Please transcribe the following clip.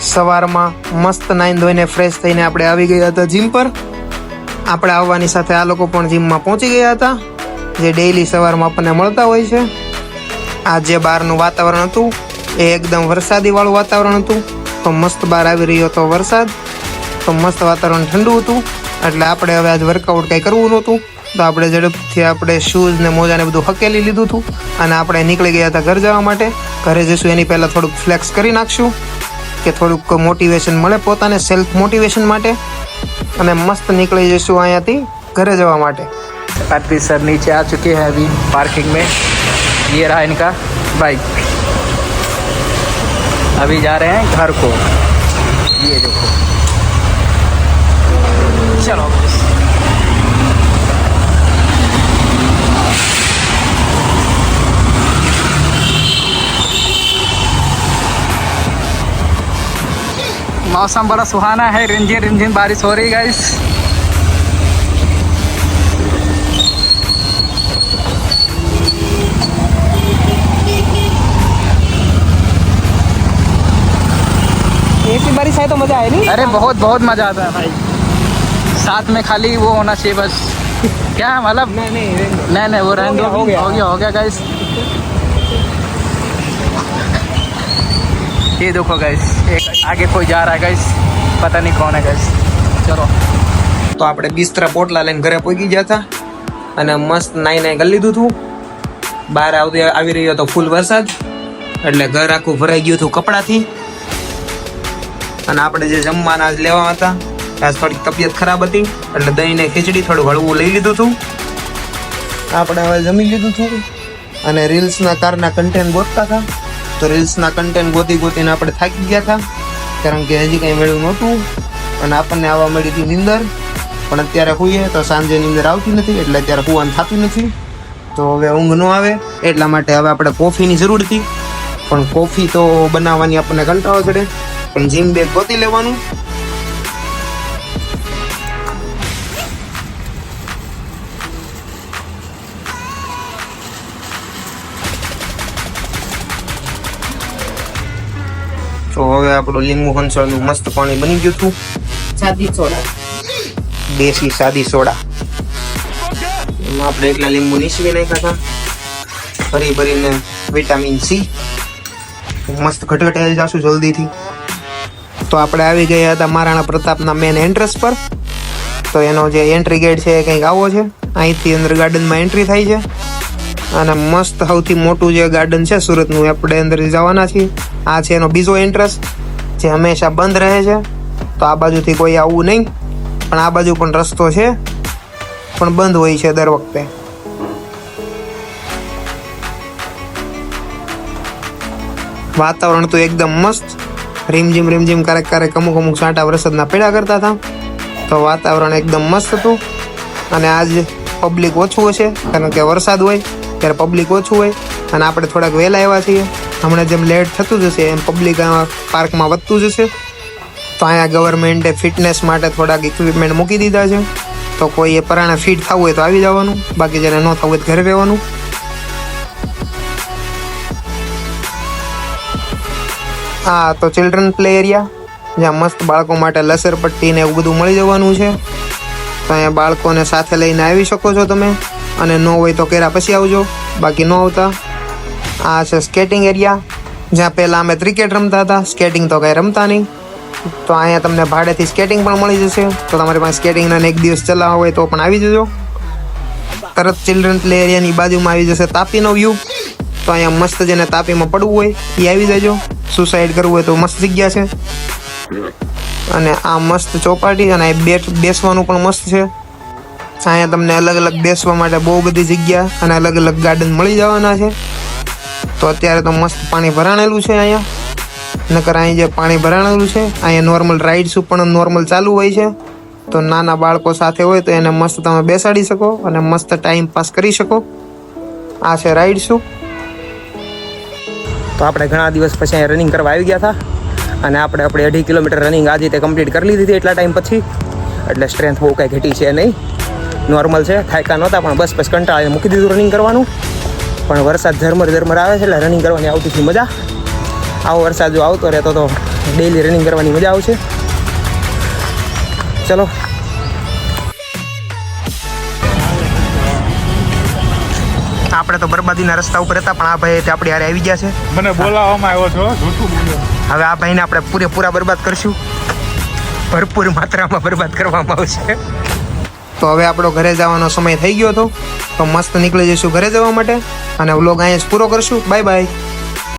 સવારમાં મસ્ત નાઈન ધોઈને ફ્રેશ થઈને આપણે આવી ગયા હતા જીમ પર. આપણે આવવાની સાથે આ લોકો પણ જીમમાં પહોંચી ગયા હતા, જે ડેઈલી સવારમાં આપણને મળતા હોય છે. આ જે બહારનું વાતાવરણ હતું એ એકદમ વરસાદી વાળું વાતાવરણ હતું. તો મસ્ત બહાર આવી રહ્યો હતો વરસાદ, તો મસ્ત વાતાવરણ ઠંડુ હતું. એટલે આપણે હવે આજ વર્કઆઉટ કંઈ કરવું નહોતું, તો આપણે ઝડપથી આપણે શૂઝ ને મોજા ને બધું હકેલી લીધું હતું અને આપણે નીકળી ગયા હતા ઘર જવા માટે. ઘરે જઈશું એની પહેલાં થોડુંક ફ્લેક્સ કરી નાખશું કે થોડુંક મોટિવેશન મળે પોતાને, સેલ્ફ મોટિવેશન માટે, અને મસ્ત નીકળી જઈશું અહીંયાથી ઘરે જવા માટે. कार्तिक सर नीचे आ चुके हैं अभी पार्किंग में. ये रहा इनका बाइक. अभी जा रहे हैं घर को. ये देखो, चलो. मौसम बड़ा सुहाना है, रिमझिम रिमझिम बारिश हो रही गाइस. ऐसी बारिश है तो मजा आए नहीं? अरे बहुत बहुत मजा आता है भाई. साथ में खाली वो होना चाहिए बस. क्या मतलब नहीं वो रहने दो. हो गया गाइस. ये देखो गाइस, एक आगे कोई जा रहा है गाइस, पता नहीं कौन है गाइस. चलो. તો આપણે બિસ્તરા પોટલા લઈને ઘરે પહોંચી ગયા હતા અને મસ્ત નાઈ કરી લીધું હતું. બહાર આવી રહ્યો હતો ફૂલ વરસાદ, એટલે ઘર આખું ભરાઈ ગયું હતું કપડાથી. અને આપણે જે જમવાના લેવા હતા, આજ થોડીક તબિયત ખરાબ હતી, એટલે દહીં ને ખીચડી થોડું હળવું લઈ લીધું હતું. આપણે હવે જમી લીધું હતું અને રીલ્સના કારના કન્ટેન્ટ ગોતતા હતા. તો રીલ્સના કન્ટેન્ટ ગોતીને આપણે થાકી ગયા હતા, કારણ કે હજી કંઈ મળ્યું નહોતું અને આપણને આવવા મળી હતી નીંદર. પણ અત્યારે સૂઈએ તો સાંજે નીંદર આવતી નથી, એટલે અત્યારે સૂવાનું થતું નથી. તો હવે ઊંઘ ન આવે એટલા માટે હવે આપણે કોફીની જરૂર હતી, પણ કોફી તો બનાવવાની આપણને કંટાળો ચડે. પણ જીમ બેગ ગોતી લેવાનું. તો હવે આપણું લીંબુ હંસળનું મસ્ત પાણી બની ગયું હતું. સાદી સોડા, દેશી સાદી સોડા. એમાં આપણે એકલા લીંબુ નીસવી નાખ્યા હતા, ભરીને વિટામિન સી. મસ્ત ઘટઘટાઈ જશું જલ્દીથી. તો આપણે આવી ગયા હતા મહારાણા પ્રતાપના મેન એન્ટ્રન્સ પર. તો એનો જે એન્ટ્રી ગેટ છે એ કંઈક આવો છે. અહીંથી અંદર ગાર્ડનમાં એન્ટ્રી થાય છે અને મસ્ત સૌથી મોટું જે ગાર્ડન છે સુરતનું, આપણે અંદર જવાના છીએ. આ છે એનો બીજો એન્ટ્રન્સ, જે હંમેશા બંધ રહે છે. તો આ બાજુથી કોઈ આવવું નહીં, પણ આ બાજુ પણ રસ્તો છે, પણ બંધ હોય છે દર વખતે. વાતાવરણ તો એકદમ મસ્ત, રીમઝીમ ક્યારેક અમુક છાંટા વરસાદના પડ્યા કરતા હતા. તો વાતાવરણ એકદમ મસ્ત હતું. અને આજ પબ્લિક ઓછું હશે, કારણ કે વરસાદ હોય ત્યારે પબ્લિક ઓછું હોય. અને આપણે થોડાક વહેલા આવ્યા છીએ. હમણાં જેમ લેટ થતું જશે એમ પબ્લિક પાર્કમાં વધતું જશે. તો અહીંયા ગવર્મેન્ટે ફિટનેસ માટે થોડાક ઇક્વિપમેન્ટ મૂકી દીધા છે. તો કોઈ એ પરાણે ફિટ થવું હોય તો આવી જવાનું, બાકી જેને ન થવું હોય તો ઘરે રહેવાનું. હા, તો ચિલ્ડ્રન પ્લે એરિયા, જ્યાં મસ્ત બાળકો માટે લસરપટ્ટી ને એવું બધું મળી જવાનું છે. તો અહીંયા બાળકોને સાથે લઈને આવી શકો છો તમે, અને ન હોય તો કેરા પછી આવજો, બાકી ન આવતા. આ છે સ્કેટિંગ એરિયા, જ્યાં પહેલાં અમે ક્રિકેટ રમતા હતા, સ્કેટિંગ તો કંઈ રમતા નહીં. તો અહીંયા તમને ભાડેથી સ્કેટિંગ પણ મળી જશે. તો તમારી પાસે સ્કેટિંગના એક દિવસ ચલાવવા હોય તો પણ આવી જજો. તરત ચિલ્ડ્રન પ્લે એરિયાની બાજુમાં આવી જશે તાપીનો વ્યૂ. તો અહીંયા મસ્ત જેને તાપીમાં પડવું હોય એ આવી જજો. સુસાઇડ કરવું હોય તો મસ્ત જગ્યા છે. અને આ મસ્ત ચોપાટી, અને બેસવાનું પણ મસ્ત છે. અહીંયા તમને અલગ અલગ બેસવા માટે બહુ બધી જગ્યા અને અલગ અલગ ગાર્ડન મળી જવાના છે. તો અત્યારે તો મસ્ત પાણી ભરાણેલું છે અહીંયા. નકર અહીં જે પાણી ભરાણેલું છે, અહીંયા નોર્મલ રાઇડ્સ પણ નોર્મલ ચાલુ હોય છે. તો નાના બાળકો સાથે હોય તો એને મસ્ત તમે બેસાડી શકો અને મસ્ત ટાઈમ પાસ કરી શકો. આ છે રાઇડ્સું. તો આપણે ઘણા દિવસ પછી અહીંયા રનિંગ કરવા આવી ગયા હતા, અને આપણે 2.5 કિલોમીટર રનિંગ આજે તે કમ્પ્લીટ કરી લીધી હતી એટલા ટાઈમ પછી. એટલે સ્ટ્રેન્થ બહુ કાંઈ ઘટી છે નહીં, નોર્મલ છે. થાક્યા નહોતા, પણ બસ કંટાળે મૂકી દીધું રનિંગ કરવાનું. પણ વરસાદ ઝરમર આવે છે એટલે રનિંગ કરવાની આવતી હતી મજા. આવો વરસાદ જો આવતો રહેતો તો ડેઈલી રનિંગ કરવાની મજા આવશે. ચલો આપણે તો બરબાદીના રસ્તા ઉપર હતા, પણ આ ભાઈ તે આપણી હારે આવી ગયા છે. મને બોલાવવામાં આવ્યો છો, જૂઠું બોલ્યો. હવે આ ભાઈને આપણે પૂરેપૂરા બરબાદ કરશું, ભરપૂર માત્રામાં બરબાદ કરવામાં આવશે. તો હવે આપણો ઘરે જવાનો સમય થઈ ગયો હતો, તો મસ્ત નીકળી જઈશું ઘરે જવા માટે, અને વ્લોગ અહીંયા જ પૂરો કરશું. Bye bye.